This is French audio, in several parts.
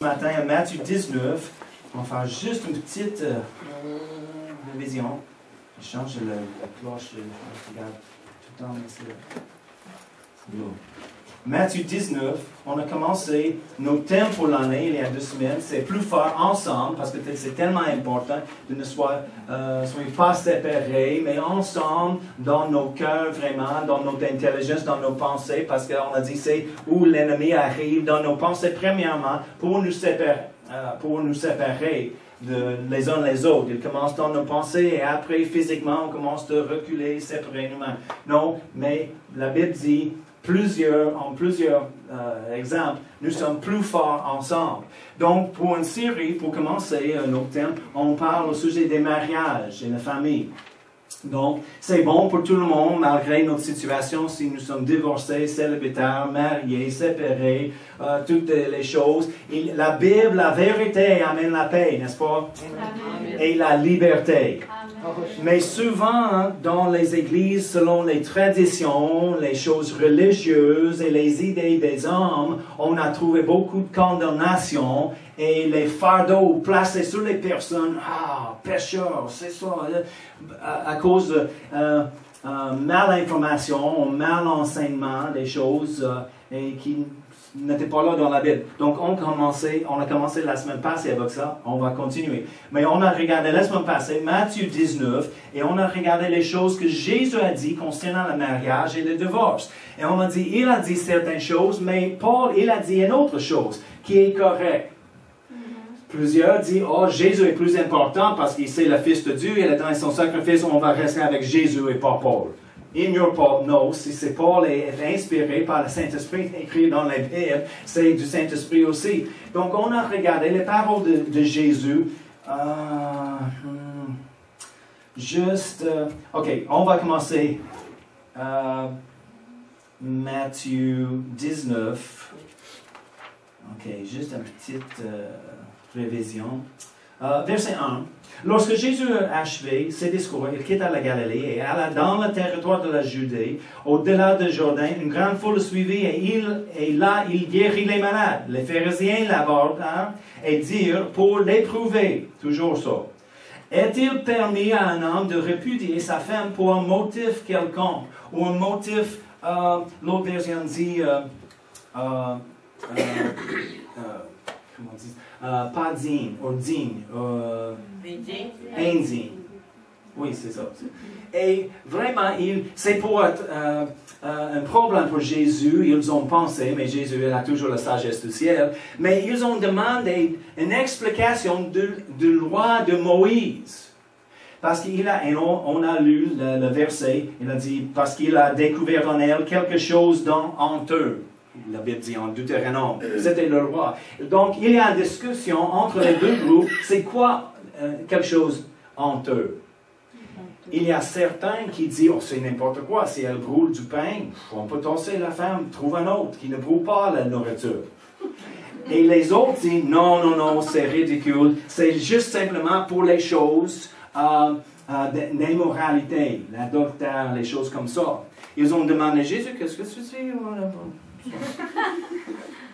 Ce matin à Matthieu 19, on va faire juste une petite révision. Je change la cloche, je regarde tout le temps, mais c'est beau. Matthieu 19, on a commencé nos thèmes pour l'année il y a 2 semaines. C'est plus fort ensemble, parce que c'est tellement important de ne soyez pas séparés, mais ensemble dans nos cœurs vraiment, dans notre intelligence, dans nos pensées, parce qu'on a dit c'est où l'ennemi arrive dans nos pensées premièrement pour nous séparer les uns les autres. Il commence dans nos pensées et après physiquement on commence de reculer, séparer nous-mêmes. Non, mais la Bible dit en plusieurs exemples, nous sommes plus forts ensemble. Donc, pour une série, pour commencer notre thème, on parle au sujet des mariages et la famille. Donc, c'est bon pour tout le monde, malgré notre situation, si nous sommes divorcés, célibataires, mariés, séparés, toutes les choses. Et la Bible, la vérité amène la paix, n'est-ce pas? Amen. Et la liberté. Amen. Mais souvent, dans les églises, selon les traditions, les choses religieuses et les idées des hommes, on a trouvé beaucoup de condamnation et les fardeaux placés sur les personnes. Ah, pécheurs, c'est ça. À cause de mal information, mal enseignement, des choses et qui n'étaient pas là dans la Bible. Donc, on a commencé la semaine passée avec ça. On va continuer. Mais on a regardé la semaine passée Matthieu 19 et on a regardé les choses que Jésus a dit concernant le mariage et le divorce. Et on a dit, il a dit certaines choses, mais Paul, il a dit une autre chose qui est correcte. Plusieurs disent, oh, Jésus est plus important parce qu'il c'est le Fils de Dieu, il a donné son sacrifice, on va rester avec Jésus et pas Paul. Ignore Paul, non, si c'est Paul est inspiré par le Saint-Esprit, écrit dans la Bible, c'est du Saint-Esprit aussi. Donc, on a regardé les paroles de Jésus. OK, on va commencer. Matthieu 19. OK, juste une petite révision. Verset 1. Lorsque Jésus a achevé ses discours, il quitta la Galilée et alla dans le territoire de la Judée, au-delà de Jourdain. Une grande foule le suivit et là, il guérit les malades. Les pharisiens l'abordèrent et dirent, pour l'éprouver, toujours ça, est-il permis à un homme de répudier sa femme pour un motif quelconque, ou un motif, l'autre version dit, comment on dit, pas digne, ou digne, indigne. Oui, c'est ça. Et vraiment, c'est pour être un problème pour Jésus. Ils ont pensé, mais Jésus il a toujours la sagesse du ciel, mais ils ont demandé une explication de loi de Moïse. Parce on a lu le verset, il a dit, parce qu'il a découvert en elle quelque chose honteux. La Bible dit en Deutéronome, c'était le roi. Donc, il y a une discussion entre les deux groupes. C'est quoi quelque chose honteux? Il y a certains qui disent, oh, c'est n'importe quoi. Si elle brûle du pain, on peut tasser la femme, trouve un autre qui ne brûle pas la nourriture. Et les autres disent, non, c'est ridicule. C'est juste simplement pour les choses d'immoralité, l'adultère, les choses comme ça. Ils ont demandé, Jésus, qu'est-ce que tu dis?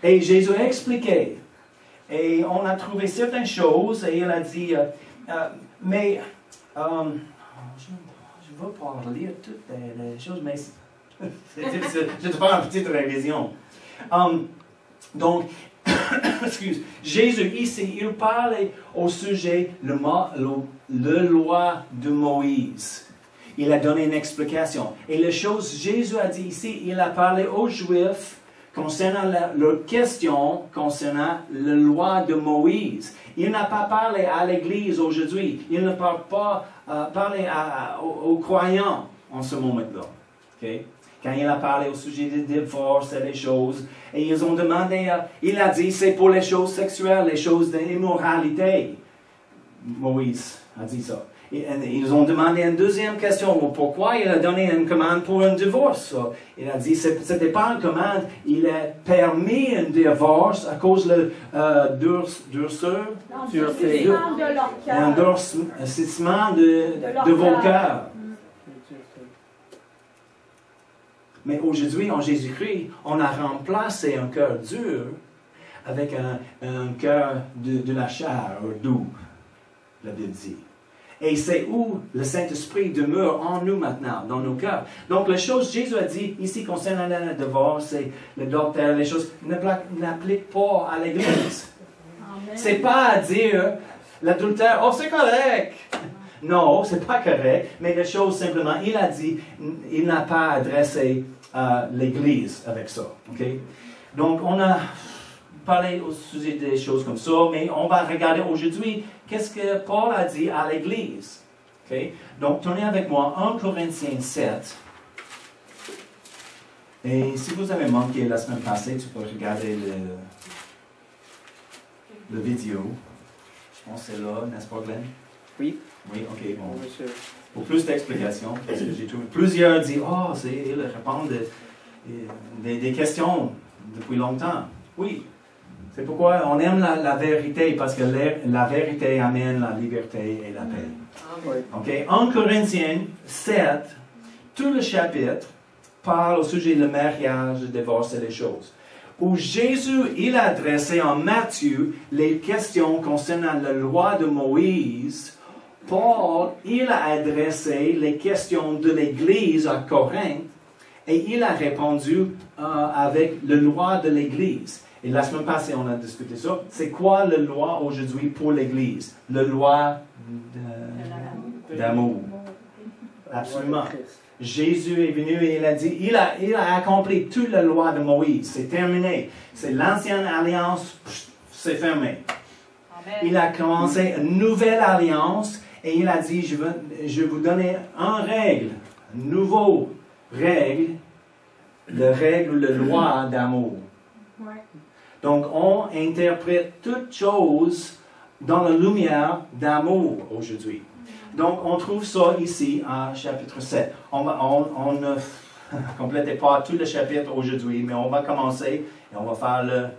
Et Jésus a expliqué. Et on a trouvé certaines choses et il a dit, mais je ne veux pas lire toutes les choses, mais c'est difficile. Je vais te faire une petite révision. Donc, excuse, Jésus ici, il parlait au sujet de la loi de Moïse. Il a donné une explication. Et la chose Jésus a dit ici, il a parlé aux Juifs concernant leur question concernant la loi de Moïse. Il n'a pas parlé à l'Église aujourd'hui. Il ne parle pas parler aux croyants en ce moment-là. Okay? Quand il a parlé au sujet des divorces et des choses, et ils ont demandé, il a dit, c'est pour les choses sexuelles, les choses d'immoralité. Moïse a dit ça. Ils ont demandé une deuxième question. Pourquoi il a donné une commande pour un divorce? Il a dit, ce n'était pas une commande. Il a permis un divorce à cause de durceur. Un durcissement de vos cœurs. Mais aujourd'hui, en Jésus-Christ, on a remplacé un cœur dur avec un cœur de la chair, doux, la Bible dit. Et c'est où le Saint-Esprit demeure en nous maintenant, dans nos cœurs. Donc, les choses, Jésus a dit ici concernant le divorce et le docteur, les choses n'appliquent pas à l'Église. C'est pas à dire l'adultère, oh c'est correct. Non, c'est pas correct, mais les choses simplement, il a dit, il n'a pas adressé l'Église avec ça. Okay? Donc, on a parlé au sujet des choses comme ça, mais on va regarder aujourd'hui qu'est-ce que Paul a dit à l'Église. Okay? Donc, tournez avec moi 1 Corinthiens 7. Et si vous avez manqué la semaine passée, tu peux regarder le vidéo. Je pense que c'est là, n'est-ce pas, Glenn? Oui. Oui, ok, bon. Oui, monsieur. Pour plus d'explications, parce que j'ai trouvé plusieurs disent, oh, ils répondent des questions depuis longtemps. Oui. C'est pourquoi on aime la vérité, parce que la vérité amène la liberté et la paix. Okay? En Corinthiens 7, tout le chapitre parle au sujet du mariage, du divorce et des choses. Où Jésus, il a adressé en Matthieu les questions concernant la loi de Moïse. Paul, il a adressé les questions de l'Église à Corinthe et il a répondu avec la loi de l'Église. Et la semaine passée, on a discuté ça. C'est quoi la loi aujourd'hui pour l'Église? La loi d'amour. Absolument. Jésus est venu et il a dit, il a accompli toute la loi de Moïse. C'est terminé. C'est l'ancienne alliance, c'est fermé. Amen. Il a commencé une nouvelle alliance et il a dit, je vais vous donner une nouveau règle, la règle, la loi d'amour. Ouais. Donc, on interprète toutes choses dans la lumière d'amour aujourd'hui. Donc, on trouve ça ici en chapitre 7. On ne complète pas tout le chapitre aujourd'hui, mais on va commencer et on va faire la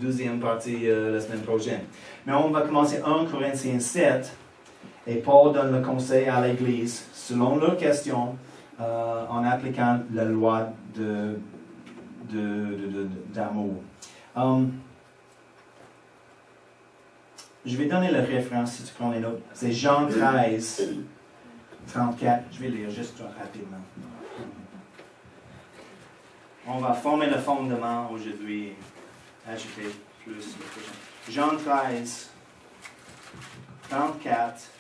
deuxième partie la semaine prochaine. Mais on va commencer 1 Corinthiens 7 et Paul donne le conseil à l'Église selon leurs questions en appliquant la loi d'amour. Je vais donner la référence si tu prends les notes. C'est Jean 13, 34. Je vais lire juste rapidement. On va former le fondement aujourd'hui. Ajouter plus. Jean 13, 34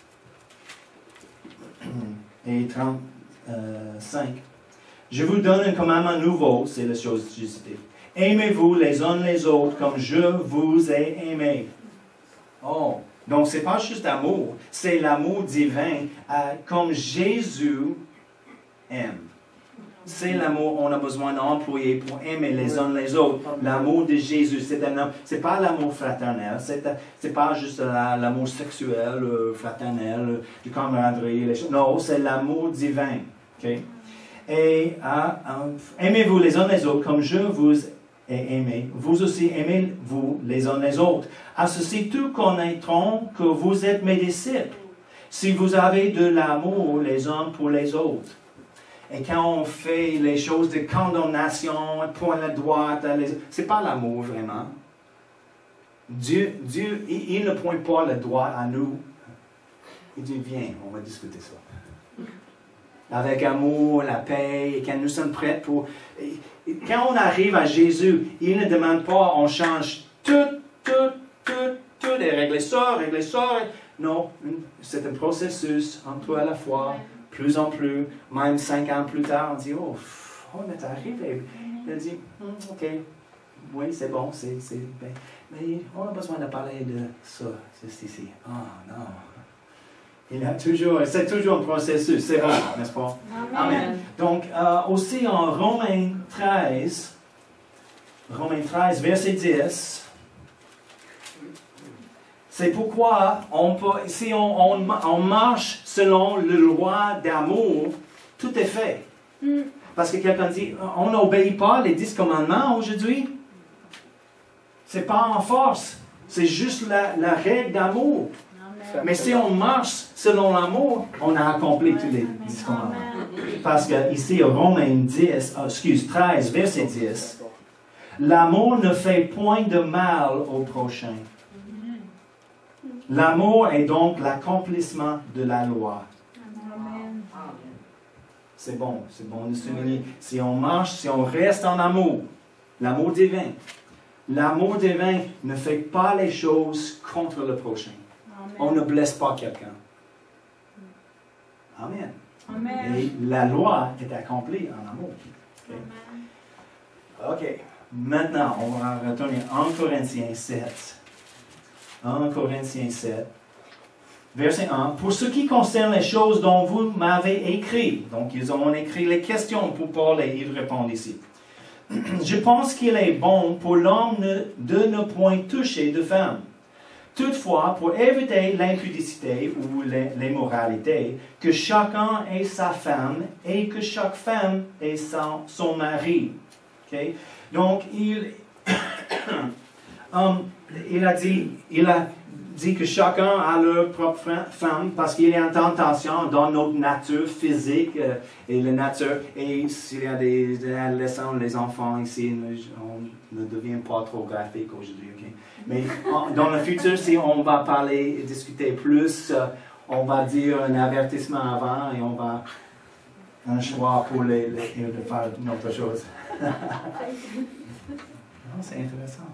et 35. Je vous donne un commandement nouveau, c'est la chose que j'ai citée. Aimez-vous les uns les autres comme je vous ai aimé. Oh, donc c'est pas juste amour, c'est l'amour divin comme Jésus aime. C'est l'amour qu'on a besoin d'employer pour aimer les uns les autres. L'amour de Jésus, c'est pas l'amour fraternel, c'est pas juste l'amour sexuel, fraternel, du camaraderie, les choses. Non, c'est l'amour divin. Okay? Et aimez-vous les uns les autres comme je vous ai aimé. Vous aussi aimez-vous les uns les autres. À ceci, tous connaîtront que vous êtes mes disciples, si vous avez de l'amour les uns pour les autres. Et quand on fait les choses de condamnation, point la droite, c'est pas l'amour vraiment. Dieu, il ne pointe pas le doigt à nous. Il dit, viens, on va discuter ça. Avec amour, la paix, et quand nous sommes prêts pour... Quand on arrive à Jésus, il ne demande pas, on change tout, et régler ça. Non, c'est un processus, un peu à la fois, plus en plus, même 5 ans plus tard, on dit, oh, on est arrivé. Il dit, ok, oui, c'est bon, c'est bien. Mais on a besoin de parler de ça, juste ici. Ah, non. C'est toujours un processus, c'est vrai, n'est-ce pas? Amen. Donc, aussi en Romains 13, verset 10, c'est pourquoi si on marche selon la loi d'amour, tout est fait. Parce que quelqu'un dit, on n'obéit pas les 10 commandements aujourd'hui. C'est pas en force, c'est juste la règle d'amour. Mais si on marche selon l'amour, on a accompli tous les 10 commandements. Parce que ici, Romains 13, verset 10, L'amour ne fait point de mal au prochain. L'amour est donc l'accomplissement de la loi. Amen. C'est bon de souligner. Si on marche, si on reste en amour, l'amour divin ne fait pas les choses contre le prochain. Amen. On ne blesse pas quelqu'un. Amen. Amen. Et la loi est accomplie en amour. OK. Maintenant, on va retourner en Corinthiens 7. En Corinthiens 7, verset 1. Pour ce qui concerne les choses dont vous m'avez écrit, donc ils ont écrit les questions pour Paul et il répond ici. Je pense qu'il est bon pour l'homme de ne point toucher de femme. Toutefois, pour éviter l'impudicité ou l'immoralité, que chacun ait sa femme et que chaque femme ait son mari. Okay? Donc, il a dit que chacun a leur propre femme parce qu'il y a une tentation dans notre nature physique et la nature. Et s'il y a des adolescents, les enfants ici, on ne devient pas trop graphique aujourd'hui. Okay? Mais dans le futur, si on va parler et discuter plus, on va dire un avertissement avant et on va un choix pour de faire une autre chose. C'est intéressant.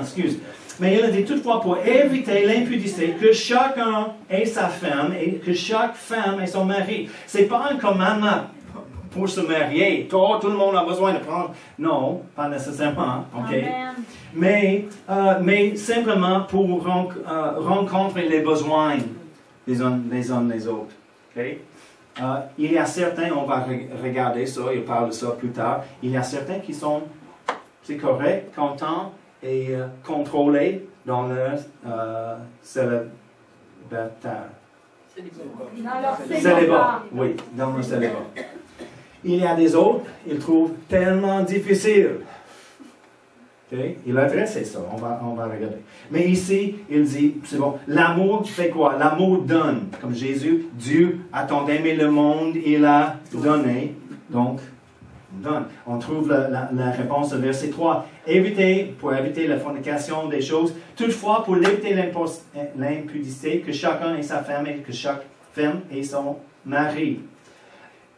Excuse. Mais il a dit toutefois pour éviter l'impudicité que chacun ait sa femme et que chaque femme ait son mari. Ce n'est pas un commandement pour se marier. Tout le monde a besoin de prendre. Non, pas nécessairement. Okay? Mais simplement pour rencontrer les besoins des uns des autres. Okay? Il y a certains, on va regarder ça, il parle de ça plus tard, il y a certains qui sont, c'est correct, contents et contrôlés dans leur célibataire. Célibat. Oui, dans le célibat. Il y a des autres, ils trouvent tellement difficile. Okay? Il a adressé ça, on va regarder. Mais ici, il dit, c'est bon, l'amour fait quoi? L'amour donne. Comme Jésus, Dieu a tant aimé le monde, il a donné. Donc, donne. On trouve la réponse au verset 3. Pour éviter la fornication des choses, toutefois, pour éviter l'impudicité, que chacun ait sa femme et que chaque femme ait son mari.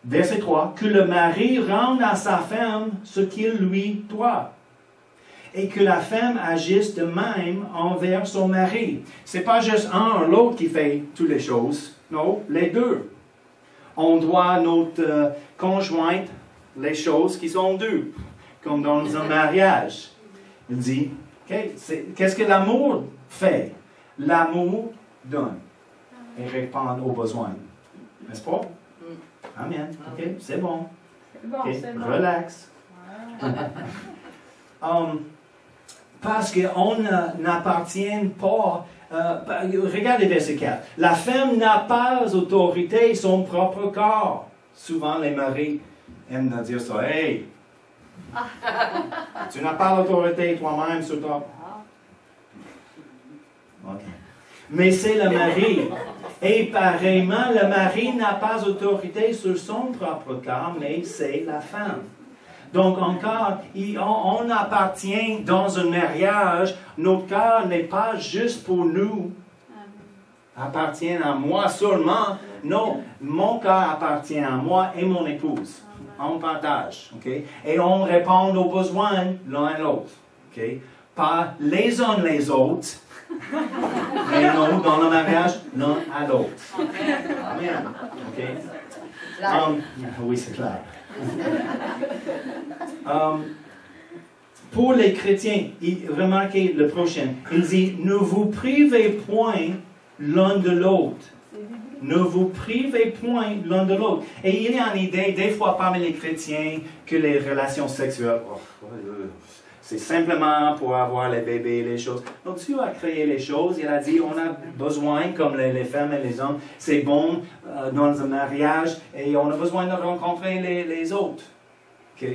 Verset 3. Que le mari rende à sa femme ce qu'il lui doit. Et que la femme agisse de même envers son mari. Ce n'est pas juste un ou l'autre qui fait toutes les choses. Non, les deux. On doit à notre conjointe les choses qui sont dues, comme dans un mariage. Il dit, okay, qu'est-ce que l'amour fait? L'amour donne et répond aux besoins. N'est-ce pas? Amen. OK, c'est bon. Okay. Relax. Parce qu'on n'appartient pas. Regardez verset 4. La femme n'a pas autorité sur son propre corps. Souvent, les maris aiment dire ça. Hey, tu n'as pas l'autorité toi-même sur toi. Okay. Mais c'est le mari. Et pareillement, le mari n'a pas autorité sur son propre corps, mais c'est la femme. Donc encore, on appartient dans un mariage. Notre cœur n'est pas juste pour nous. Appartient à moi seulement. Non, mon cœur appartient à moi et mon épouse. On partage. Okay? Et on répond aux besoins l'un à l'autre. Okay? Pas les uns les autres. Mais non, dans le mariage, l'un à l'autre. Amen. Okay? Oui, c'est clair. Pour les chrétiens, remarquez le prochain. Il dit, ne vous privez point l'un de l'autre. Ne vous privez point l'un de l'autre. Et il y a une idée, des fois parmi les chrétiens, que les relations sexuelles, c'est simplement pour avoir les bébés et les choses. Donc Dieu a créé les choses, il a dit, on a besoin, comme les femmes et les hommes, c'est bon dans un mariage, et on a besoin de rencontrer les autres. OK?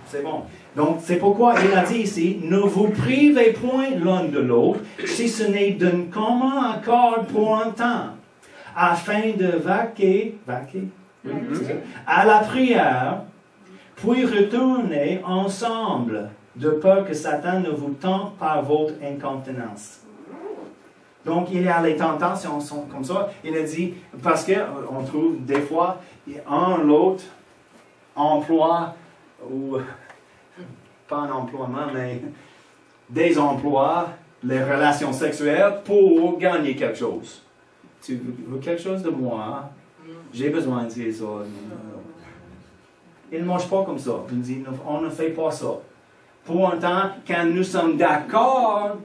C'est bon. Donc, c'est pourquoi il a dit ici, ne vous privez point l'un de l'autre, si ce n'est d'un commun accord pour un temps, afin de vaquer, oui, à la prière, puis retournez ensemble, de peur que Satan ne vous tente par votre incontinence. Donc, il y a les tentations sont comme ça. Il a dit, parce qu'on trouve des fois, l'autre emploi, ou pas un emploiement, mais des emplois, les relations sexuelles pour gagner quelque chose. Tu veux quelque chose de moi? J'ai besoin de ça. Il ne mange pas comme ça. Il dit, on ne fait pas ça. Pour un temps, quand nous sommes d'accord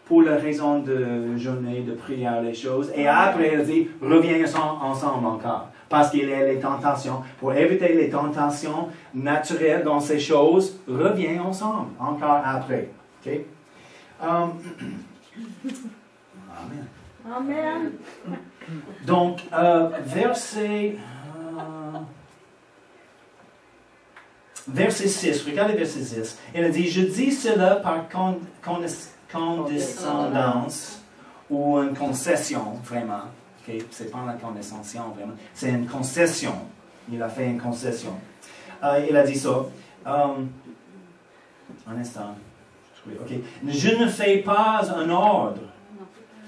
pour la raison de jeûner, de prière, les choses, et après, il dit, reviens ensemble encore. Parce qu'il y a les tentations. Pour éviter les tentations naturelles dans ces choses, reviens ensemble, encore après. OK? Amen. Amen. Donc, verset 6, regardez verset 6. Il a dit, je dis cela par condescendance ou une concession, vraiment. Okay? Ce n'est pas une condescension, vraiment. C'est une concession. Il a fait une concession. Il a dit ça. Un instant. Okay. Je ne fais pas un ordre.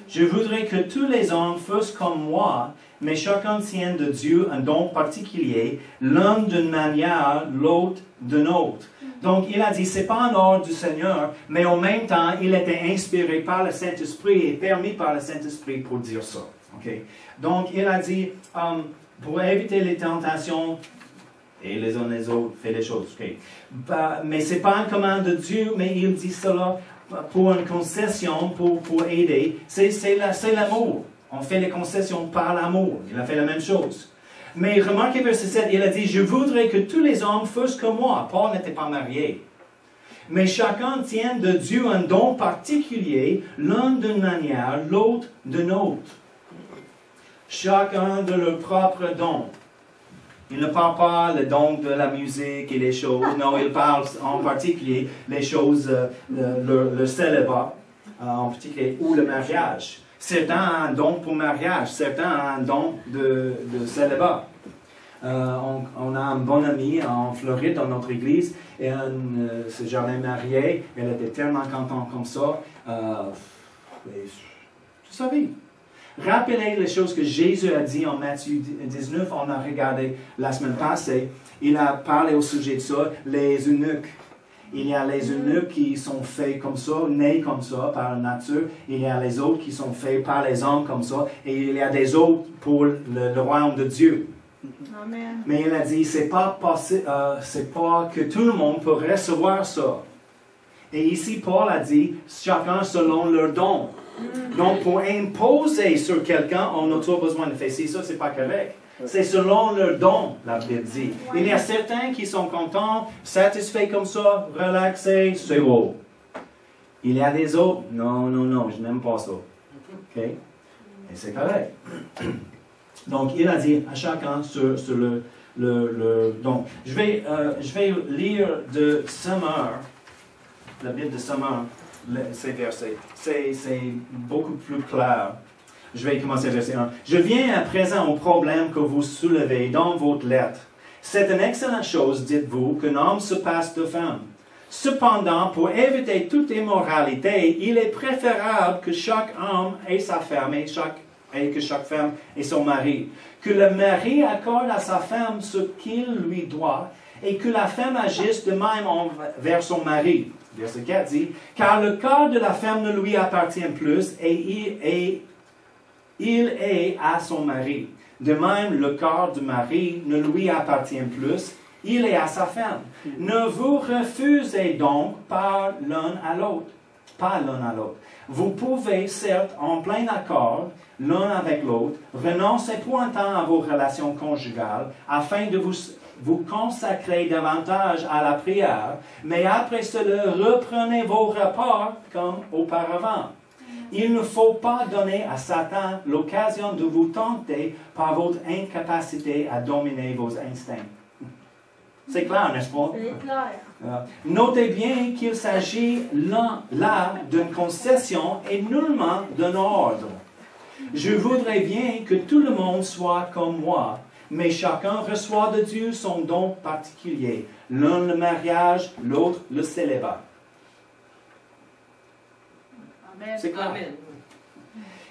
Je voudrais que tous les hommes fassent comme moi, mais chacun tienne de Dieu un don particulier, l'un d'une manière, l'autre d'une autre. Donc, il a dit, ce n'est pas un ordre du Seigneur, mais en même temps, il était inspiré par le Saint-Esprit et permis par le Saint-Esprit pour dire ça. Okay? Donc, il a dit, pour éviter les tentations, et les uns les autres, fait des choses. Okay? Mais ce n'est pas une commande de Dieu, mais il dit cela pour une concession, pour aider. C'est l'amour. On fait les concessions par l'amour. Il a fait la même chose. Mais remarquez verset 7, il a dit, je voudrais que tous les hommes fassent comme moi. Paul n'était pas marié. Mais chacun tienne de Dieu un don particulier, l'un d'une manière, l'autre d'une autre. Chacun de leur propre don. Il ne parle pas le don de la musique et les choses. Non, il parle en particulier les choses, le célibat, en particulier, ou le mariage. Certains ont un don pour mariage, certains ont un don de célibat. On a un bon ami en Floride, dans notre église, et ce jardin marié, elle était tellement contente comme ça. Tu savais. Rappelez les choses que Jésus a dit en Matthieu 19, on a regardé la semaine passée. Il a parlé au sujet de ça, les eunuques. Il y a les eunuques qui sont faits comme ça, nés comme ça par la nature. Il y a les autres qui sont faits par les hommes comme ça. Et il y a des autres pour le royaume de Dieu. Amen. Mais il a dit, c'est pas que tout le monde peut recevoir ça. Et ici, Paul a dit, chacun selon leur don. Donc, pour imposer sur quelqu'un, on n'a pas besoin de faire ça, c'est pas correct. C'est selon leur don, la Bible dit. Il y a certains qui sont contents, satisfaits comme ça, relaxés, c'est beau. Il y a des autres, non, je n'aime pas ça. OK? Et c'est correct. Donc, il a dit à chacun sur le don. Je vais lire de Summer, la Bible de Summer, ces versets. C'est beaucoup plus clair. Je vais commencer verset 1. Je viens à présent au problème que vous soulevez dans votre lettre. C'est une excellente chose, dites-vous, qu'un homme se passe de femme. Cependant, pour éviter toute immoralité, il est préférable que chaque homme ait sa femme et que chaque femme ait son mari. Que le mari accorde à sa femme ce qu'il lui doit et que la femme agisse de même envers son mari. Verset 4 dit, « Car le corps de la femme ne lui appartient plus et il est à son mari. De même, le corps du mari ne lui appartient plus, il est à sa femme. Ne vous refusez donc pas l'un à l'autre. Vous pouvez, certes, en plein accord, l'un avec l'autre, renoncer pour un temps à vos relations conjugales, afin de vous consacrer davantage à la prière, mais après cela, reprenez vos rapports comme auparavant. Il ne faut pas donner à Satan l'occasion de vous tenter par votre incapacité à dominer vos instincts. C'est clair, n'est-ce pas? C'est clair. Notez bien qu'il s'agit là d'une concession et nullement d'un ordre. Je voudrais bien que tout le monde soit comme moi, mais chacun reçoit de Dieu son don particulier. L'un le mariage, l'autre le célibat. Amen. C'est clair. Amen.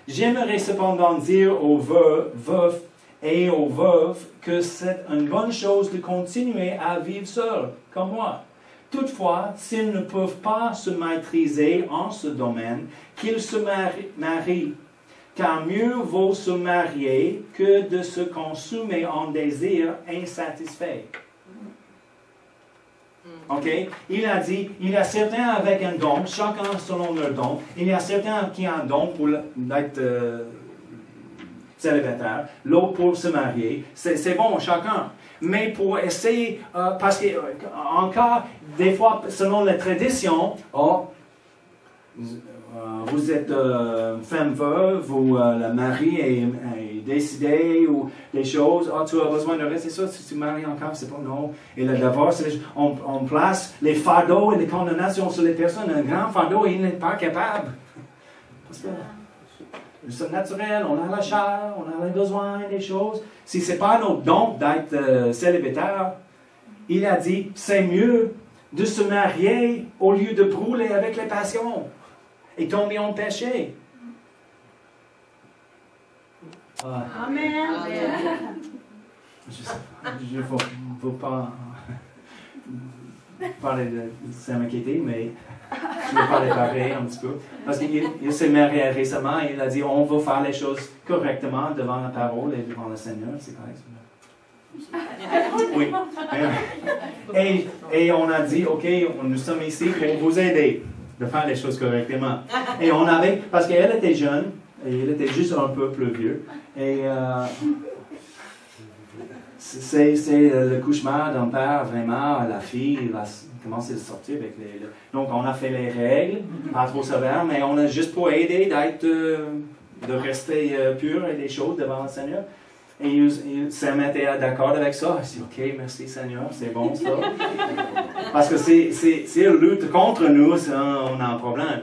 J'aimerais cependant dire aux veufs et aux veuves que c'est une bonne chose de continuer à vivre seul, comme moi. Toutefois, s'ils ne peuvent pas se maîtriser en ce domaine, qu'ils se marient, car mieux vaut se marier que de se consumer en désirs insatisfaits. OK? Il a dit, il y a certains avec un don, chacun selon leur don. Il y a certains qui ont un don pour être célibataire, l'autre pour se marier. C'est bon, chacun. Mais pour essayer, parce que encore, des fois, selon la tradition, vous êtes femme veuve ou le mari est décidé ou des choses, tu as besoin de rester ça, si tu maries encore, c'est pas non. Et le divorce, on place les fardeaux et les condamnations sur les personnes. Un grand fardeau, il n'est pas capable. Parce que nous sommes naturels, on a la chair, on a les besoins, des choses. Si ce n'est pas notre don d'être célibataire, il a dit, c'est mieux de se marier au lieu de brûler avec les passions et tomber en péché. Amen. Je ne veux pas parler de s'inquiéter, mais je vais pas les parler un petit peu. Parce qu'il s'est marié récemment et il a dit on va faire les choses correctement devant la parole et devant le Seigneur. C'est correct. Oui. Et on a dit ok, nous sommes ici pour vous aider de faire les choses correctement. Et on avait, parce qu'elle était jeune, et il était juste un peu plus vieux. Et c'est le cauchemar d'un père, vraiment. La fille va commencer à sortir avec les... Donc, on a fait les règles, pas trop sévères, mais on a juste pour aider de rester pur et des choses devant le Seigneur. Et Sam était d'accord avec ça. Il dit, OK, merci Seigneur, c'est bon ça. Parce que c'est une lutte contre nous, on a un problème.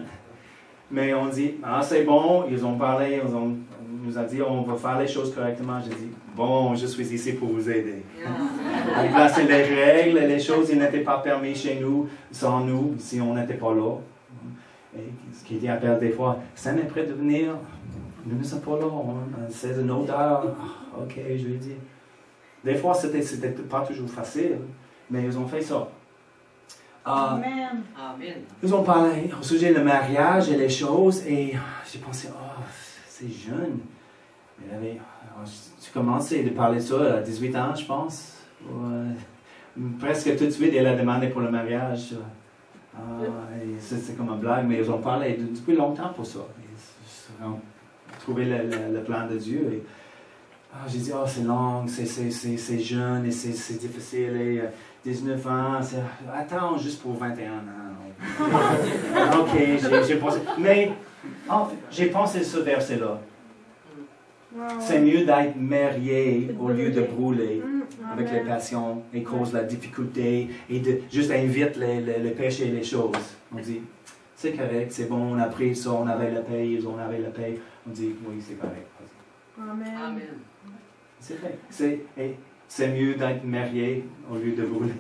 Mais on dit, c'est bon, ils ont parlé, on nous a dit, on va faire les choses correctement. J'ai dit, bon, je suis ici pour vous aider. Donc là, c'est les règles, les choses, ils n'étaient pas permis chez nous, sans nous, si on n'était pas là. Et ce qui dit appelle des fois, Sam est prêt de venir, nous ne sommes pas là, c'est une autre heure. OK, je lui ai dit. Des fois, c'était pas toujours facile, mais ils ont fait ça. Amen. Amen. Ils ont parlé au sujet du mariage et les choses, et j'ai pensé, c'est jeune. Tu commençais à parler de ça à 18 ans, je pense. Presque tout de suite, elle a demandé pour le mariage. C'est comme une blague, mais ils ont parlé depuis longtemps pour ça. Ils ont trouvé le plan de Dieu. Et, j'ai dit, c'est long, c'est jeune et c'est difficile. Et 19 ans, attends juste pour 21 ans. OK, j'ai pensé. Mais en fait, j'ai pensé ce verset-là. C'est mieux d'être marié au lieu de brûler avec les passions et cause la difficulté et de juste inviter les péchés et les choses. On dit, c'est correct, c'est bon, on a pris ça, on avait la paix, ils ont avait la paix. On dit, oui, c'est correct. Amen. Amen. C'est vrai. C'est mieux d'être marié au lieu de brûler.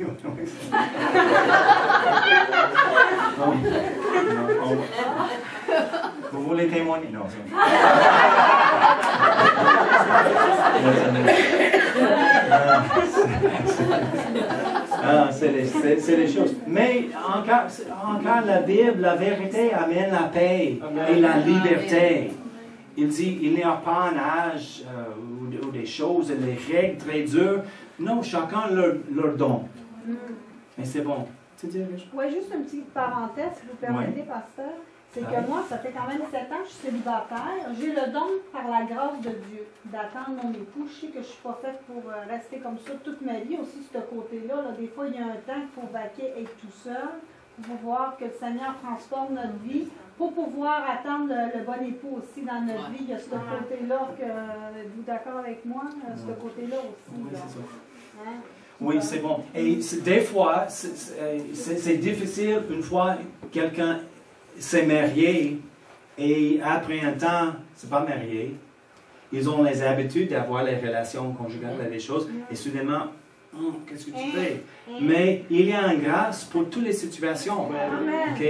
Vous voulez témoigner? Non, c'est les choses. Mais encore la Bible, la vérité amène la paix et la liberté. Il dit, il n'y a pas un âge ou des choses, des règles très dures. Non, chacun leur don. Mais c'est bon. Tu dis quelque chose? Oui, juste une petite parenthèse, si vous permettez, pasteur. C'est que moi, ça fait quand même 7 ans que je suis célibataire. J'ai le don, par la grâce de Dieu, d'attendre mon époux. Je sais que je ne suis pas faite pour rester comme ça toute ma vie. Aussi, ce côté-là, des fois, il y a un temps qu'il faut vaquer, être tout seul, pour voir que le Seigneur transforme notre vie, pour pouvoir attendre le bon époux aussi dans notre vie. Il y a ce côté-là, êtes-vous d'accord avec moi? Ce côté-là aussi. Oui, c'est ça. Hein? Oui, c'est bon. Et des fois, c'est difficile, une fois quelqu'un s'est marié et après un temps, c'est pas marié. ils ont les habitudes d'avoir les relations conjugales et les choses, et soudainement, qu'est-ce que tu fais? Mais il y a une grâce pour toutes les situations. OK?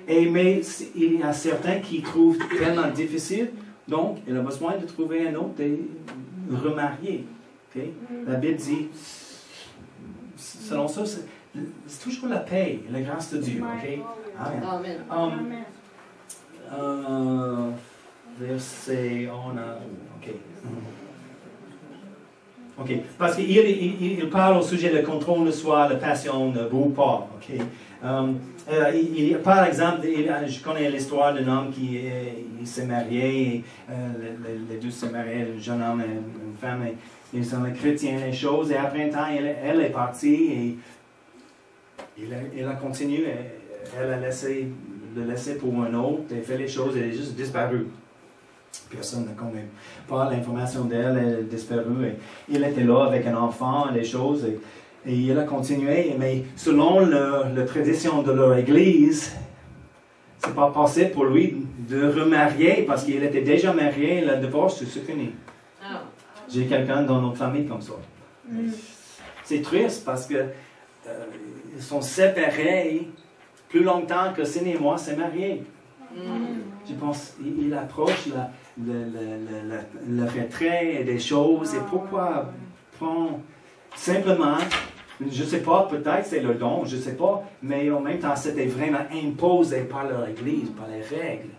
Mais il y a certains qui trouvent tellement difficile, donc il a besoin de trouver un autre et remarier. Okay? La Bible dit, selon ça, c'est toujours la paix, la grâce de Dieu. Okay? Amen. Verset, on a... OK. OK. Parce qu'il parle au sujet du contrôle de soi, la passion, ne beau pas. OK. Par exemple, je connais l'histoire d'un homme qui s'est marié, et, les deux se mariés, un jeune homme et une femme, et ils sont les chrétiens, les choses, et après un temps, elle est partie, et il a continué, elle a le laissé pour un autre, elle a fait les choses, elle est juste disparue. Personne ne connaît pas l'information d'elle, elle est disparue, et il était là avec un enfant, les choses, et il a continué, mais selon la tradition de leur église, c'est pas possible pour lui de remarier parce qu'il était déjà marié, le divorce, c'est fini. J'ai quelqu'un dans notre famille comme ça. C'est triste parce que ils sont séparés plus longtemps que Cindy et moi s'est mariés. Je pense qu'il approche le retrait et des choses, et pourquoi prendre simplement. Je ne sais pas, peut-être c'est le don, je ne sais pas, mais en même temps, c'était vraiment imposé par leur Église, par les règles.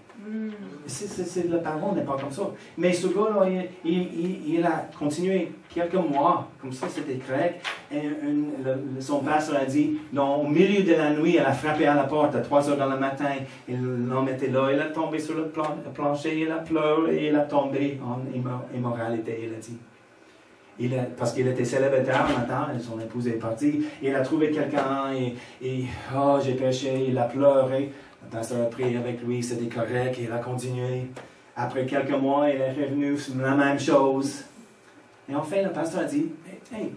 La parole n'est pas comme ça. Mais ce gars-là, il a continué quelques mois, comme ça c'était correct. Et son pasteur a dit, au milieu de la nuit, elle a frappé à la porte à 3 heures dans le matin. Et l'homme était là, il a tombé sur le plancher, il a pleuré, il a tombé en immoralité, il a dit. Parce qu'il était célibataire maintenant, et son épouse est partie, il a trouvé quelqu'un, et j'ai péché, il a pleuré. Le pasteur a prié avec lui, c'était correct, il a continué. Après quelques mois, il est revenu sur la même chose. Et enfin, le pasteur a dit, hey,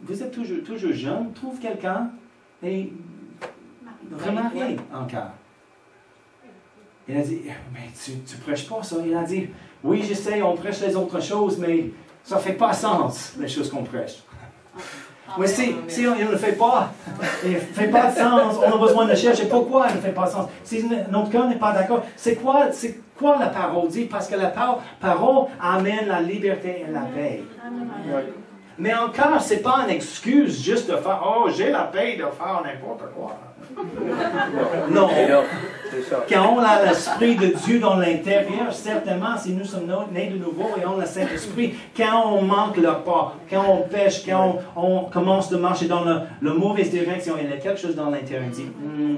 vous êtes toujours jeune, trouve quelqu'un, et remariez encore. Il a dit, mais tu prêches pas ça? Il a dit, oui, je sais, on prêche les autres choses, mais ça ne fait pas sens, les choses qu'on prêche. Mais si on ne le fait pas, il ne fait pas de sens, on a besoin de chercher pourquoi il ne fait pas de sens. Si notre cœur n'est pas d'accord, c'est quoi la parole dit? Parce que la parole amène la liberté et la paix. Mais encore, ce n'est pas une excuse juste de faire, j'ai la paix de faire n'importe quoi. Non. Quand on a l'Esprit de Dieu dans l'intérieur, certainement, si nous sommes nés de nouveau et on a le Saint-Esprit, quand on manque le pas, quand on pêche, quand on commence de marcher dans la mauvaise direction, il y a quelque chose dans l'intérieur qui dit,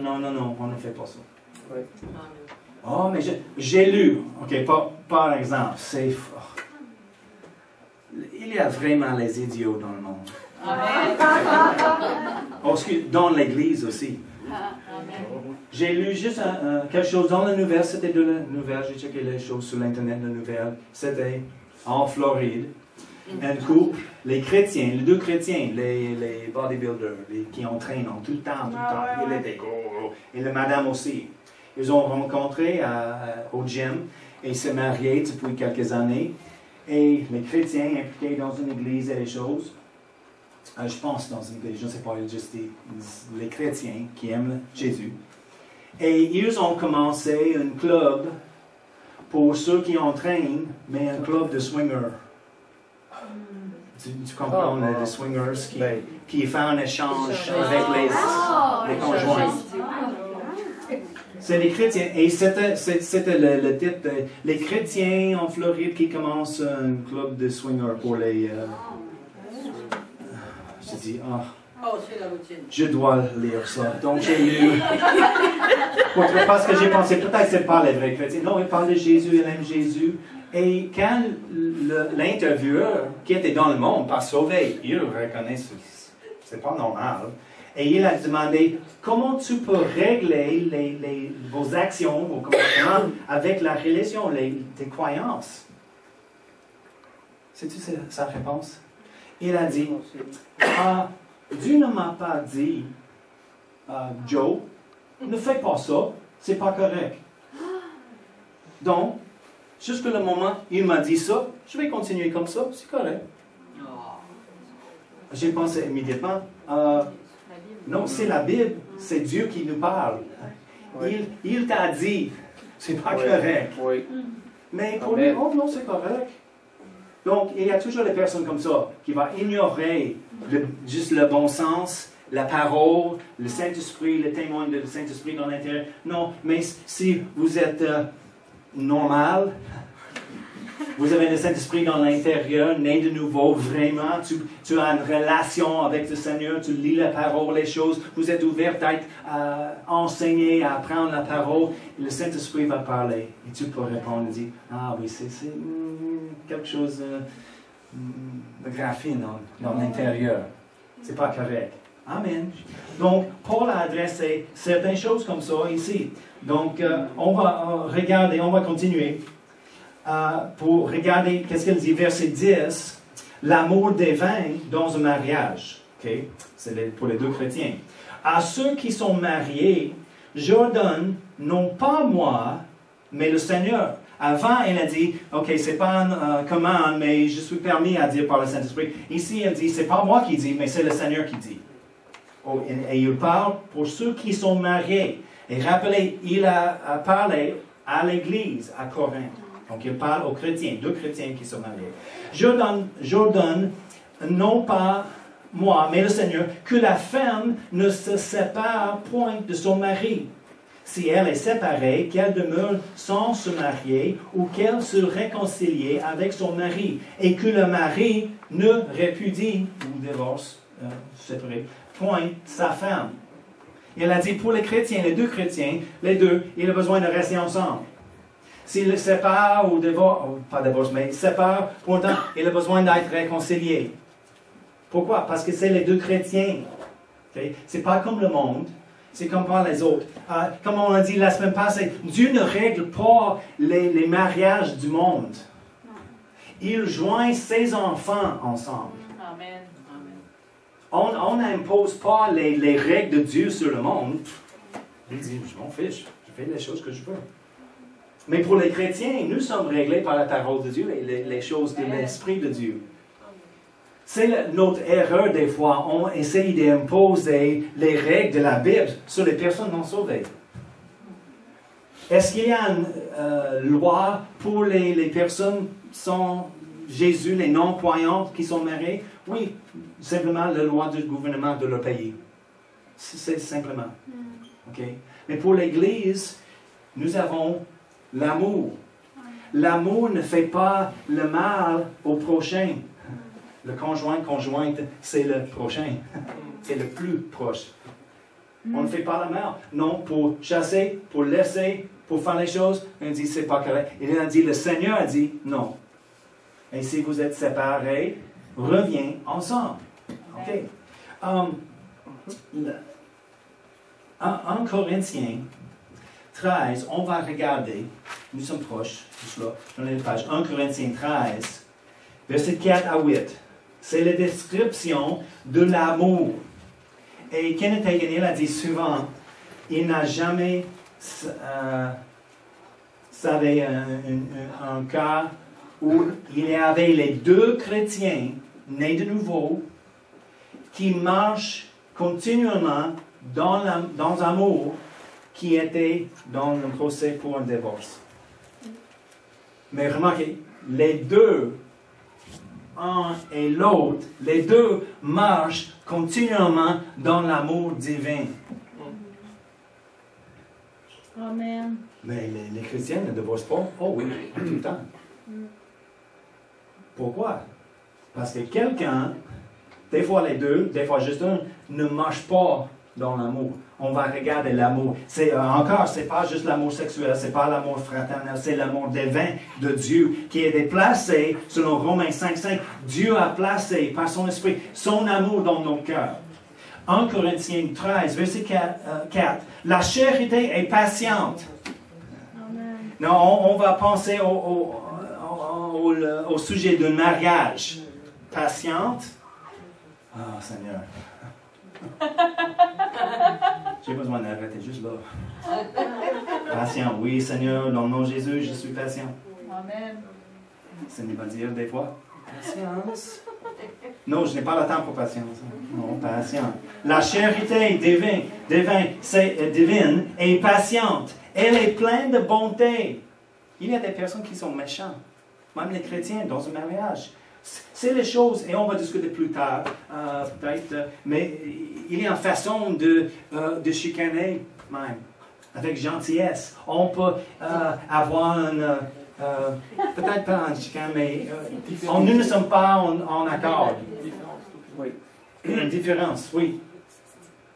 non, on ne fait pas ça. Oui. Mais j'ai lu, par exemple, c'est fort. Il y a vraiment les idiots dans le monde. Dans l'Église aussi. J'ai lu juste quelque chose dans la nouvelle, c'était de la nouvelle, j'ai checké les choses sur l'Internet, la nouvelle, c'était en Floride, un couple, les chrétiens, les deux chrétiens, les bodybuilders, qui entraînent tout le temps, ils étaient gros, et la madame aussi. Ils ont rencontré au gym et se marié depuis quelques années, et les chrétiens impliqués dans une église et les choses. Je pense dans une église, je ne sais pas, juste les chrétiens qui aiment Jésus. Et ils ont commencé un club pour ceux qui entraînent, mais un club de swingers. Tu comprends, les swingers qui font un échange avec les conjoints. C'est les chrétiens. Et c'était le titre, les chrétiens en Floride qui commencent un club de swingers pour les... J'ai dit, je dois lire ça. Donc j'ai lu. Parce que j'ai pensé, peut-être que ce n'est pas les vrais chrétiens. Non, il parle de Jésus, il aime Jésus. Et quand l'intervieweur, qui était dans le monde, pas sauvé, il reconnaît que ce n'est pas normal. Et il a demandé, comment tu peux régler vos actions, vos comportements avec la religion, tes croyances? C'est-tu sa réponse? Il a dit, Dieu ne m'a pas dit, Joe, ne fais pas ça, c'est pas correct. Donc, Jusqu'à le moment, il m'a dit ça, je vais continuer comme ça, c'est correct. J'ai pensé immédiatement, non, c'est la Bible, c'est Dieu qui nous parle. Oui. Il t'a dit, c'est pas correct. Oui. Mais pour lui, oh non, c'est correct. Donc, il y a toujours des personnes comme ça qui vont ignorer juste le bon sens, la parole, le Saint-Esprit, le témoin du Saint-Esprit dans l'intérieur. Non, mais si vous êtes normal, vous avez le Saint-Esprit dans l'intérieur, né de nouveau, vraiment, tu as une relation avec le Seigneur, tu lis la parole, les choses, vous êtes ouvert à enseigner, à apprendre la parole, le Saint-Esprit va parler. Et tu peux répondre et dire, ah oui, c'est quelque chose de graphine dans l'intérieur. C'est pas correct. Amen. Donc, Paul a adressé certaines choses comme ça ici. Donc, on va regarder, on va continuer. Pour regarder, qu'est-ce qu'il dit, verset 10, l'amour des vins dans un mariage. Okay? C'est pour les deux chrétiens. À ceux qui sont mariés, j'ordonne, non pas moi, mais le Seigneur. Avant, il a dit, OK, c'est pas une commande, mais je suis permis à dire par le Saint-Esprit. Ici, il dit, c'est pas moi qui dis, mais c'est le Seigneur qui dit. Oh, et il parle pour ceux qui sont mariés. Et rappelez, il a parlé à l'Église, à Corinthe. Donc, il parle aux chrétiens, deux chrétiens qui sont mariés. J'ordonne, non pas moi, mais le Seigneur, que la femme ne se sépare point de son mari. Si elle est séparée, qu'elle demeure sans se marier ou qu'elle se réconcilie avec son mari, et que le mari ne répudie ou divorce, séparé, point sa femme. Il a dit pour les chrétiens, les deux chrétiens, les deux, il a besoin de rester ensemble. S'il sépare ou divorce, pas divorce, mais sépare, pourtant, il a besoin d'être réconcilié. Pourquoi? Parce que c'est les deux chrétiens. Okay? C'est pas comme le monde, c'est comme par les autres. Comme on a dit la semaine passée, Dieu ne règle pas les mariages du monde. Il joint ses enfants ensemble. Amen. On n'impose pas les règles de Dieu sur le monde. Il dit, je m'en fiche, je fais les choses que je veux. Mais pour les chrétiens, nous sommes réglés par la parole de Dieu, les choses de l'Esprit de Dieu. C'est notre erreur des fois. On essaye d'imposer les règles de la Bible sur les personnes non sauvées. Est-ce qu'il y a une loi pour les personnes sans Jésus, les non-croyants qui sont mariés? Oui, simplement la loi du gouvernement de leur pays. C'est simplement. Okay? Mais pour l'Église, nous avons l'amour. L'amour ne fait pas le mal au prochain. Le conjointe, c'est le prochain. C'est le plus proche. On ne fait pas le mal. Non, pour chasser, pour laisser, pour faire les choses, on dit c'est pas correct. Il a dit, le Seigneur a dit non. Et si vous êtes séparés, reviens ensemble. OK. En Corinthiens 13, on va regarder, nous sommes proches, juste là, dans les pages, 1 Corinthiens 13, versets 4 à 8. C'est la description de l'amour. Et Kenneth Hagin a dit souvent, il n'a jamais savait un cas où il y avait les deux chrétiens nés de nouveau qui marchent continuellement dans l'amour qui était dans le procès pour un divorce. Mais remarquez, les deux, un et l'autre, les deux marchent continuellement dans l'amour divin. Amen. Mais les chrétiens ne divorcent pas. Oh oui, tout le temps. Pourquoi? Parce que quelqu'un, des fois les deux, des fois juste un, ne marche pas dans l'amour. On va regarder l'amour. Encore, ce n'est pas juste l'amour sexuel, ce n'est pas l'amour fraternel, c'est l'amour divin de Dieu qui est déplacé, selon Romains 5,5. Dieu a placé par son esprit son amour dans nos cœurs. 1 Corinthiens 13, verset 4. La charité est patiente. Amen. Non, on va penser au sujet d'un mariage. Patiente. Ah, Seigneur. J'ai besoin d'arrêter juste là. Patient, oui, Seigneur, dans le nom de Jésus, je suis patient. Amen. Ça ne veut pas dire des fois. Patience. Non, je n'ai pas le temps pour patience. Non, patience. La charité divine est patiente. Elle est pleine de bonté. Il y a des personnes qui sont méchantes. Même les chrétiens dans un mariage. C'est les choses, et on va discuter plus tard, peut-être, mais il y a une façon de chicaner même, avec gentillesse. On peut avoir peut-être pas un chicane, mais nous ne sommes pas en accord. Oui. Une différence, oui.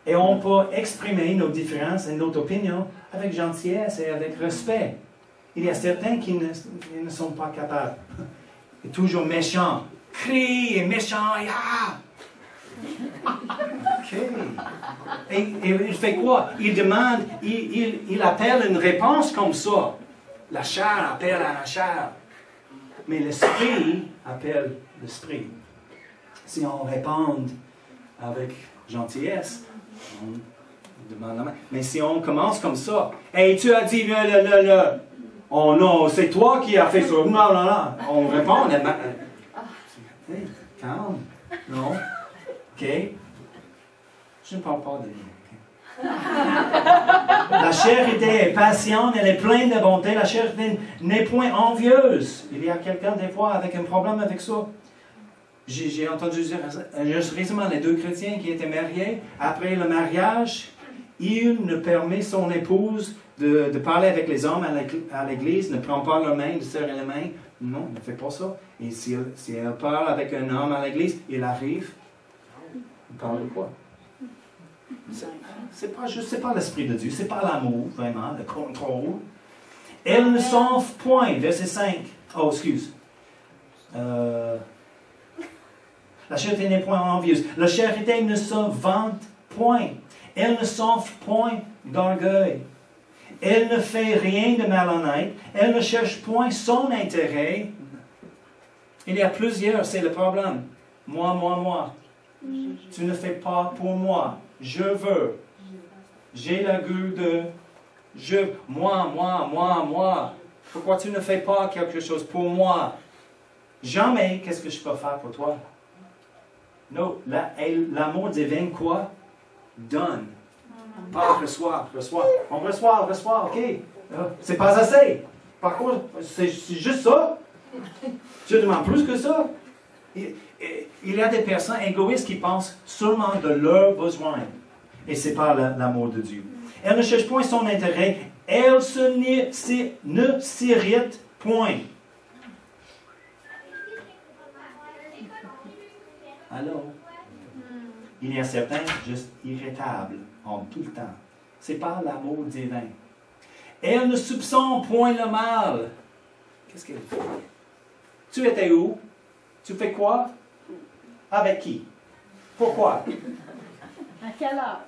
Et on peut exprimer nos différences et notre opinion avec gentillesse et avec respect. Il y a certains qui ne sont pas capables. Et toujours méchant. Crie et méchant. Et OK. Et il fait quoi? Il demande, il appelle une réponse comme ça. La chair appelle à la chair. Mais l'esprit appelle l'esprit. Si on répond avec gentillesse, on demande la main. Mais si on commence comme ça, hey, tu as dit le. Oh non, c'est toi qui as fait ça. Non, non, non. On répond. Hey, calme. Non. OK. Je ne parle pas de lui. La charité est patiente, elle est pleine de bonté. La charité n'est point envieuse. Il y a quelqu'un, des fois, avec un problème avec ça. J'ai entendu dire juste récemment les deux chrétiens qui étaient mariés. Après le mariage, il ne permet son épouse de parler avec les hommes à l'église, ne prend pas leur main, de serrer les mains. Non, ne fait pas ça. Et si elle parle avec un homme à l'église, il arrive. Il parle de quoi? C'est pas l'Esprit de Dieu, c'est pas l'amour, vraiment, le contrôle. Elle ne s'enfle point, verset 5. Oh, excuse. La charité n'est point envieuse. La charité ne se vante point. Elle ne s'enfle point d'orgueil. Elle ne fait rien de malhonnête. Elle ne cherche point son intérêt. Il y a plusieurs, c'est le problème. Moi. Tu ne fais pas pour moi. Je veux. J'ai le goût de. Moi. Pourquoi tu ne fais pas quelque chose pour moi? Jamais, qu'est-ce que je peux faire pour toi? Non, l'amour divin, quoi? Donne. Pas reçoit. On reçoit, OK. C'est pas assez. Par contre, c'est juste ça. Tu demandes plus que ça. Il y a des personnes égoïstes qui pensent seulement de leurs besoins. Et ce n'est pas l'amour de Dieu. Elle ne cherche point son intérêt. Elle ne s'irrite point. Alors, il y a certains juste irritables en tout le temps. Ce n'est pas l'amour divin. Elle ne soupçonne point le mal. Qu'est-ce qu'elle fait? Tu étais où? Tu fais quoi? Avec qui? Pourquoi? À quelle heure?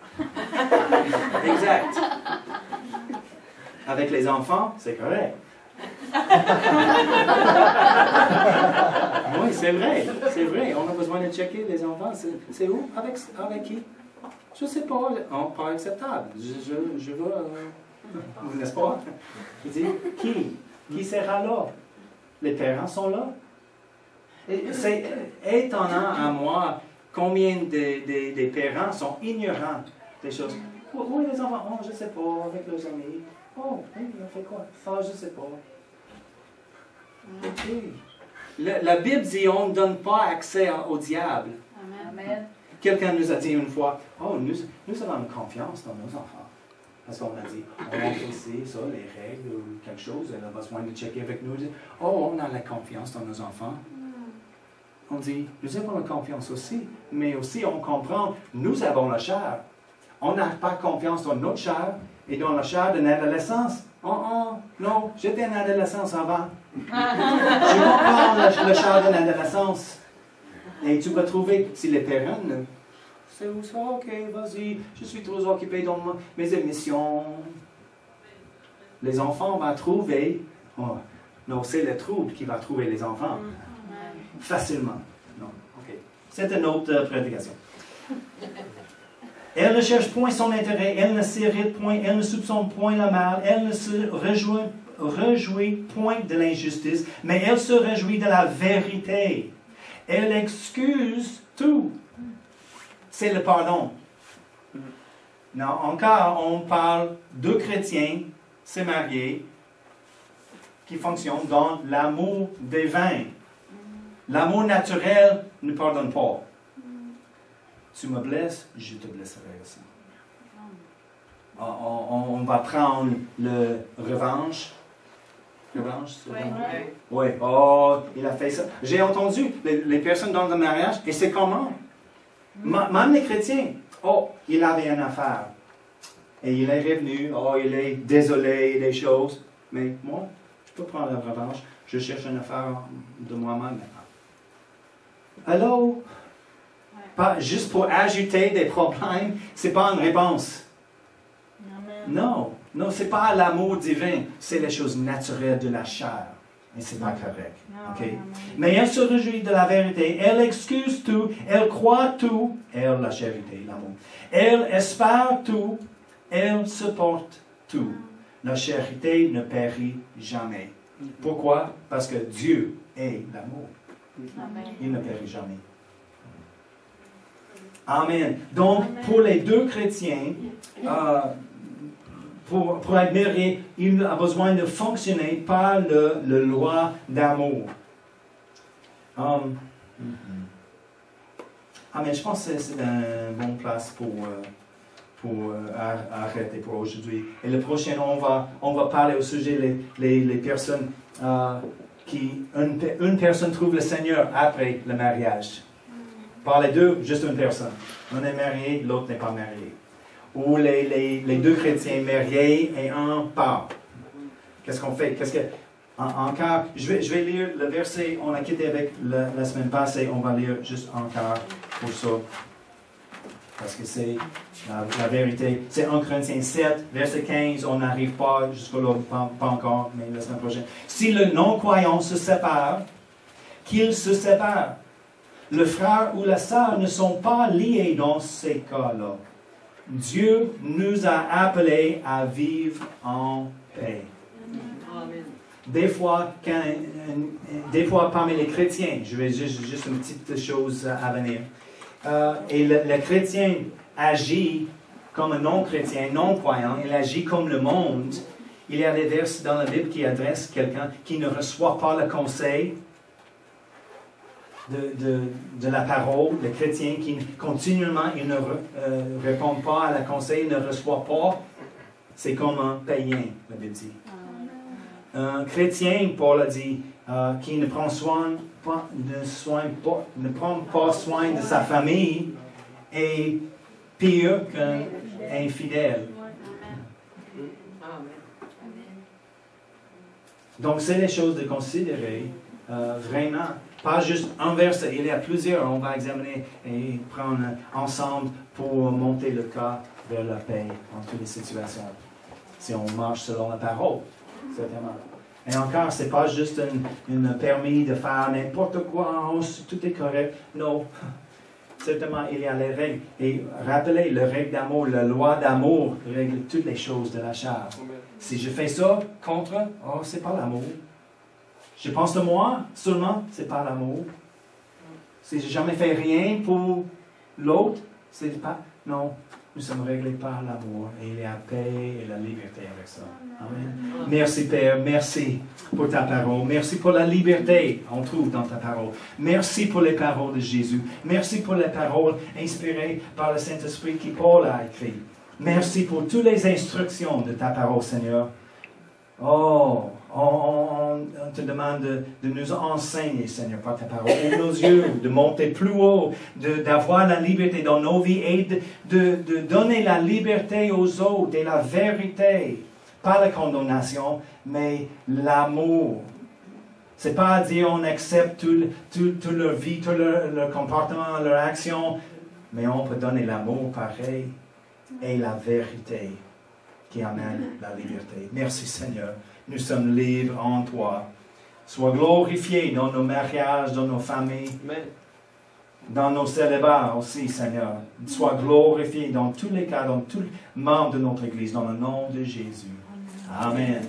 Exact. Avec les enfants, c'est correct. Oui, c'est vrai. On a besoin de checker les enfants. C'est où? Avec qui? Je ne sais pas. Pas acceptable. Je veux... n'est-ce pas? Je dis, qui sera là? Les parents sont là. Et c'est étonnant à moi combien des parents sont ignorants des choses. Oui, les enfants, je ne sais pas, avec leurs amis. Oh, oui, on fait quoi? Je ne sais pas. Okay. La Bible dit on ne donne pas accès au diable. Amen. Quelqu'un nous a dit une fois, nous avons confiance dans nos enfants. Parce qu'on a dit, on a fait ça, les règles ou quelque chose, elle a besoin de checker avec nous. On a la confiance dans nos enfants. On dit, nous avons la confiance aussi, mais aussi on comprend, nous avons la chair. On n'a pas confiance dans notre chair et dans la chair de l'adolescence. Non, j'étais en adolescence avant. Je comprends la chair de l'adolescence. Et tu vas trouver, si les parents, c'est où ça? Ok, vas-y, je suis trop occupé dans mes émissions. Les enfants vont trouver, non, c'est le trouble qui va trouver les enfants. Facilement. Non, ok. C'est une autre prédication. Elle ne cherche point son intérêt, elle ne s'irrite point, elle ne soupçonne point le mal, elle ne se réjouit point de l'injustice, mais elle se réjouit de la vérité. Elle excuse tout. C'est le pardon. Non, encore, on parle de chrétiens, c'est mariés, qui fonctionnent dans l'amour divin. L'amour naturel ne pardonne pas. Tu me blesses, je te blesserai aussi. On va prendre le revanche. Revanche, c'est bon? Oui. Oh, il a fait ça. J'ai entendu les personnes dans le mariage, et c'est comment? Même les chrétiens. Oh, il avait une affaire. Et il est revenu. Oh, il est désolé des choses. Mais moi, je peux prendre la revanche. Je cherche une affaire de moi-même maintenant. Allô? Pas juste pour ajouter des problèmes, c'est pas une réponse. Non, non, c'est pas l'amour divin, c'est les choses naturelles de la chair. Et c'est pas correct. Okay? Mais elle se réjouit de la vérité, elle excuse tout, elle croit tout, elle, la charité, l'amour. Elle espère tout, elle supporte tout. La charité ne périt jamais. Pourquoi? Parce que Dieu est l'amour. Il ne périt jamais. Amen. Donc, pour les deux chrétiens, pour être marié, il a besoin de fonctionner par la loi d'amour. Amen. Je pense que c'est une bonne place pour arrêter pour aujourd'hui. Et le prochain, on va parler au sujet les personnes une personne trouve le Seigneur après le mariage. Par les deux, juste une personne. Un est marié, l'autre n'est pas marié. Ou les deux chrétiens mariés et un part. Qu'est-ce qu'on fait? Encore, je vais lire le verset, on a quitté avec la semaine passée, on va lire juste encore pour ça. Parce que c'est la vérité. C'est 1 Corinthiens 7, verset 15, on n'arrive pas jusqu'au-là, pas encore, mais la semaine prochaine. Si le non-croyant se sépare, qu'il se sépare. Le frère ou la sœur ne sont pas liés dans ces cas-là. Dieu nous a appelés à vivre en paix. Amen. Des fois parmi les chrétiens, je vais juste une petite chose à venir. Et le chrétien agit comme un non-chrétien, non-croyant. Il agit comme le monde. Il y a des versets dans la Bible qui adressent quelqu'un qui ne reçoit pas le conseil de la parole, le chrétien qui continuellement il ne répond pas à la conseil, il ne reçoit pas, c'est comme un païen, la Bible dit. Un chrétien, Paul a dit, qui ne prend pas soin de sa famille est pire qu'un infidèle. Donc, c'est les choses de considérer vraiment. Pas juste un verset, il y a plusieurs, on va examiner et prendre ensemble pour monter le cas vers la paix dans toutes les situations. Si on marche selon la parole, certainement. Et encore, ce n'est pas juste un permis de faire n'importe quoi, tout est correct. Non, certainement, il y a les règles. Et rappelez, les règles d'amour, la loi d'amour règle toutes les choses de la chair. Si je fais ça contre, c'est pas l'amour. Je pense de moi seulement, c'est pas l'amour. Si je n'ai jamais fait rien pour l'autre, c'est pas... Non, nous sommes réglés par l'amour. Et il y a la paix et la liberté avec ça. Amen. Merci Père, merci pour ta parole. Merci pour la liberté qu'on trouve dans ta parole. Merci pour les paroles de Jésus. Merci pour les paroles inspirées par le Saint-Esprit qui Paul a écrit. Merci pour toutes les instructions de ta parole, Seigneur. On te demande de nous enseigner, Seigneur, par ta parole. Ouvre nos yeux, de monter plus haut, d'avoir la liberté dans nos vies et de donner la liberté aux autres et la vérité. Pas la condamnation, mais l'amour. Ce n'est pas dire on accepte toute leur vie, tout leur comportement, leur action, mais on peut donner l'amour pareil et la vérité qui amène la liberté. Merci Seigneur. Nous sommes libres en toi. Sois glorifié dans nos mariages, dans nos familles. Amen. dans nos célibats aussi, Seigneur. Sois glorifié dans tous les cas, dans tous les membres de notre Église, dans le nom de Jésus. Amen.